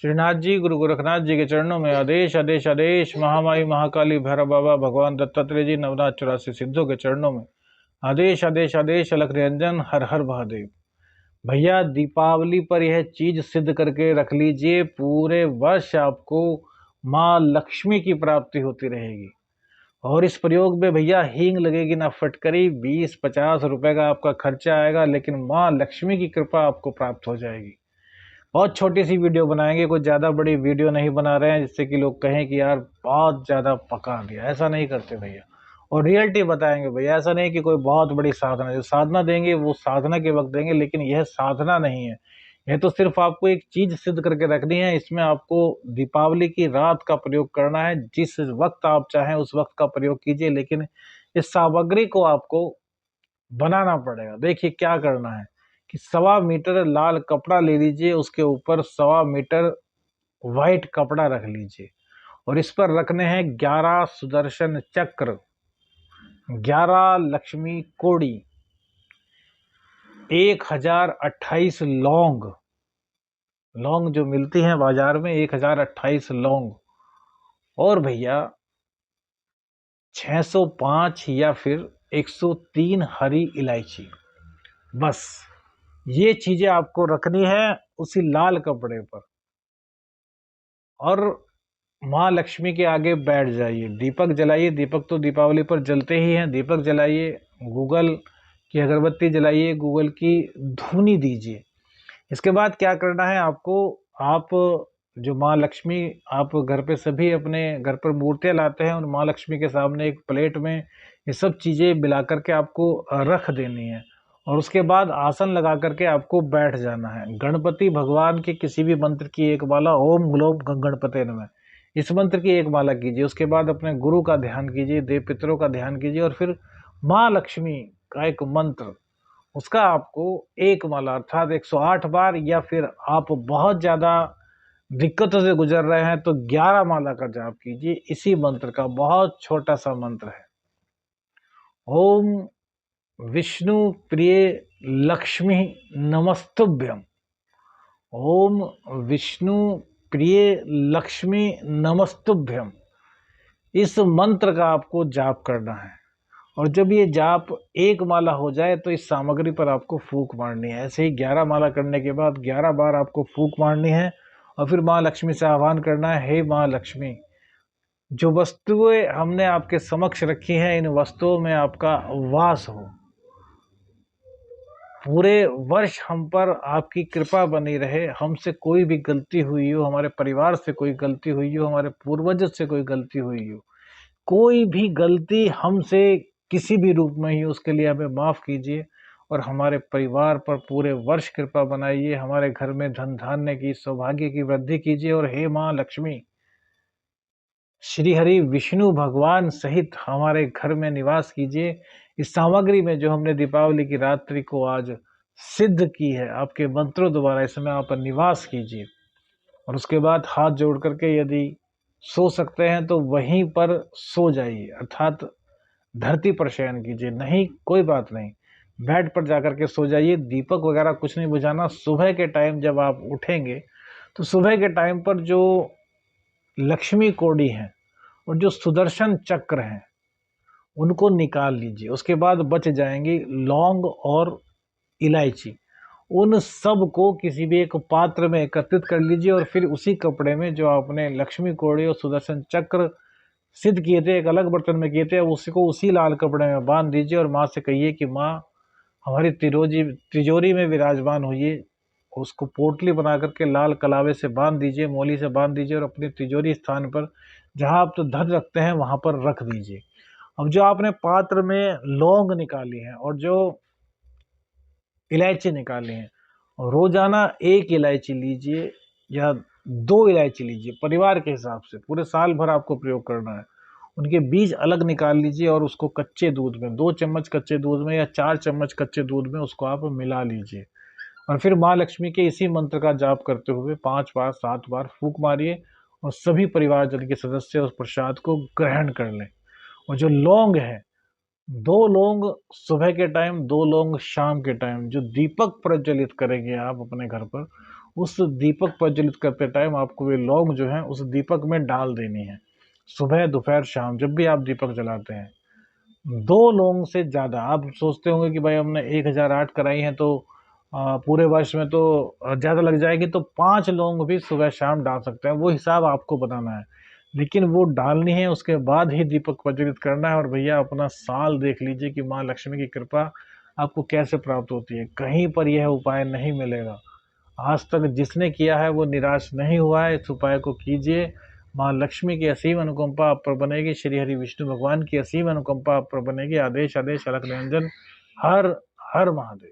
श्रीनाथ जी गुरु गोरखनाथ जी के चरणों में आदेश आदेश आदेश। महामाई महाकाली भैरव बाबा भगवान दत्तात्रेय जी नवनाथ 84 सिद्धों के चरणों में आदेश आदेश आदेश। अलख निरंजन हर हर महादेव। भैया दीपावली पर यह चीज सिद्ध करके रख लीजिए, पूरे वर्ष आपको माँ लक्ष्मी की प्राप्ति होती रहेगी। और इस प्रयोग में भैया हींग लगेगी ना फटकरी, 20-50 रुपए का आपका खर्चा आएगा, लेकिन माँ लक्ष्मी की कृपा आपको प्राप्त हो जाएगी। बहुत छोटी सी वीडियो बनाएंगे, कोई ज़्यादा बड़ी वीडियो नहीं बना रहे हैं जिससे कि लोग कहें कि यार बहुत ज़्यादा पका गया। ऐसा नहीं करते भैया, और रियलिटी बताएंगे भैया। ऐसा नहीं कि कोई बहुत बड़ी साधना, जो साधना देंगे वो साधना के वक्त देंगे, लेकिन यह साधना नहीं है। यह तो सिर्फ आपको एक चीज सिद्ध करके रखनी है। इसमें आपको दीपावली की रात का प्रयोग करना है। जिस वक्त आप चाहें उस वक्त का प्रयोग कीजिए, लेकिन इस सामग्री को आपको बनाना पड़ेगा। देखिए क्या करना है कि 1.25 मीटर लाल कपड़ा ले लीजिए, उसके ऊपर 1.25 मीटर व्हाइट कपड़ा रख लीजिए, और इस पर रखने हैं 11 सुदर्शन चक्र, 11 लक्ष्मी कोड़ी, 1028 लौंग। लौंग जो मिलती हैं बाजार में, 1028 लौंग। और भैया 605 या फिर 103 हरी इलायची। बस ये चीजें आपको रखनी है उसी लाल कपड़े पर, और माँ लक्ष्मी के आगे बैठ जाइए। दीपक जलाइए, दीपक तो दीपावली पर जलते ही हैं। दीपक जलाइए, गूगल की अगरबत्ती जलाइए, गूगल की धूनी दीजिए। इसके बाद क्या करना है आपको, आप जो माँ लक्ष्मी, आप घर पे सभी अपने घर पर मूर्तियाँ लाते हैं, उन माँ लक्ष्मी के सामने एक प्लेट में ये सब चीज़ें मिला करके आपको रख देनी है, और उसके बाद आसन लगा करके आपको बैठ जाना है। गणपति भगवान के किसी भी मंत्र की एक माला, ओम ग्लोब गणपते नमः, इस मंत्र की एक माला कीजिए। उसके बाद अपने गुरु का ध्यान कीजिए, देव पितरों का ध्यान कीजिए, और फिर माँ लक्ष्मी का एक मंत्र, उसका आपको एक माला अर्थात 108 बार, या फिर आप बहुत ज्यादा दिक्कतों से गुजर रहे हैं तो 11 माला का जाप कीजिए। इसी मंत्र का बहुत छोटा सा मंत्र है, ओम विष्णु प्रिय लक्ष्मी नमस्तुभ्यम। ओम विष्णु प्रिय लक्ष्मी नमस्तुभ्यम। इस मंत्र का आपको जाप करना है, और जब ये जाप एक माला हो जाए तो इस सामग्री पर आपको फूंक मारनी है। ऐसे ही 11 माला करने के बाद 11 बार आपको फूंक मारनी है, और फिर माँ लक्ष्मी से आह्वान करना है, हे माँ लक्ष्मी, जो वस्तुएं हमने आपके समक्ष रखी हैं, इन वस्तुओं में आपका वास हो। पूरे वर्ष हम पर आपकी कृपा बनी रहे। हमसे कोई भी गलती हुई हो, हमारे परिवार से कोई गलती हुई हो, हमारे पूर्वज से कोई गलती हुई हो, कोई भी गलती हमसे किसी भी रूप में ही, उसके लिए हमें माफ़ कीजिए, और हमारे परिवार पर पूरे वर्ष कृपा बनाइए। हमारे घर में धन धान्य की, सौभाग्य की वृद्धि कीजिए, और हे माँ लक्ष्मी, श्री हरि विष्णु भगवान सहित हमारे घर में निवास कीजिए। इस सामग्री में जो हमने दीपावली की रात्रि को आज सिद्ध की है, आपके मंत्रों द्वारा इसमें आप निवास कीजिए। और उसके बाद हाथ जोड़ करके यदि सो सकते हैं तो वहीं पर सो जाइए, अर्थात धरती पर शयन कीजिए। नहीं कोई बात नहीं, बेड पर जाकर के सो जाइए। दीपक वगैरह कुछ नहीं बुझाना। सुबह के टाइम जब आप उठेंगे तो सुबह के टाइम पर जो लक्ष्मी कोड़ी है और जो सुदर्शन चक्र हैं उनको निकाल लीजिए। उसके बाद बच जाएंगी लौंग और इलायची। उन सब को किसी भी एक पात्र में एकत्रित कर लीजिए, और फिर उसी कपड़े में जो आपने लक्ष्मी कोड़ी और सुदर्शन चक्र सिद्ध किए थे, एक अलग बर्तन में किए थे, उसको उसी लाल कपड़े में बांध दीजिए, और माँ से कहिए कि माँ हमारी तिजोरी में विराजमान हुई। उसको पोटली बना करके लाल कलावे से बांध दीजिए, मोली से बांध दीजिए, और अपनी तिजोरी स्थान पर जहाँ आप तो धन रखते हैं वहाँ पर रख दीजिए। अब जो आपने पात्र में लौंग निकाली है और जो इलायची निकाली है, रोजाना एक इलायची लीजिए या 2 इलायची लीजिए, परिवार के हिसाब से। पूरे साल भर आपको प्रयोग करना है। उनके बीज अलग निकाल लीजिए, और उसको कच्चे दूध में 2 चम्मच कच्चे दूध में या 4 चम्मच कच्चे दूध में उसको आप मिला लीजिए, और फिर माँ लक्ष्मी के इसी मंत्र का जाप करते हुए 5 बार 7 बार फूंक मारिए, और सभी परिवारजन के सदस्य उस प्रसाद को ग्रहण कर लें। और जो लौंग है, 2 लौंग सुबह के टाइम, 2 लौंग शाम के टाइम, जो दीपक प्रज्वलित करेंगे आप अपने घर पर, उस दीपक प्रज्वलित करते टाइम आपको वे लौंग जो है उस दीपक में डाल देनी है। सुबह, दोपहर, शाम जब भी आप दीपक जलाते हैं, 2 लौंग से ज़्यादा। आप सोचते होंगे कि भाई हमने 1008 कराई हैं तो पूरे वर्ष में तो ज़्यादा लग जाएगी, तो 5 लौंग भी सुबह शाम डाल सकते हैं, वो हिसाब आपको बनाना है। लेकिन वो डालनी है, उसके बाद ही दीपक प्रज्वलित करना है। और भैया अपना साल देख लीजिए कि माँ लक्ष्मी की कृपा आपको कैसे प्राप्त होती है। कहीं पर यह उपाय नहीं मिलेगा। आज तक जिसने किया है वो निराश नहीं हुआ है। इस उपाय को कीजिए, माँ लक्ष्मी की असीम अनुकंपा आप पर बनेगी, श्री हरि विष्णु भगवान की असीम अनुकंपा आप पर बनेगी। आदेश आदेश अलख निरंजन। हर हर महादेव।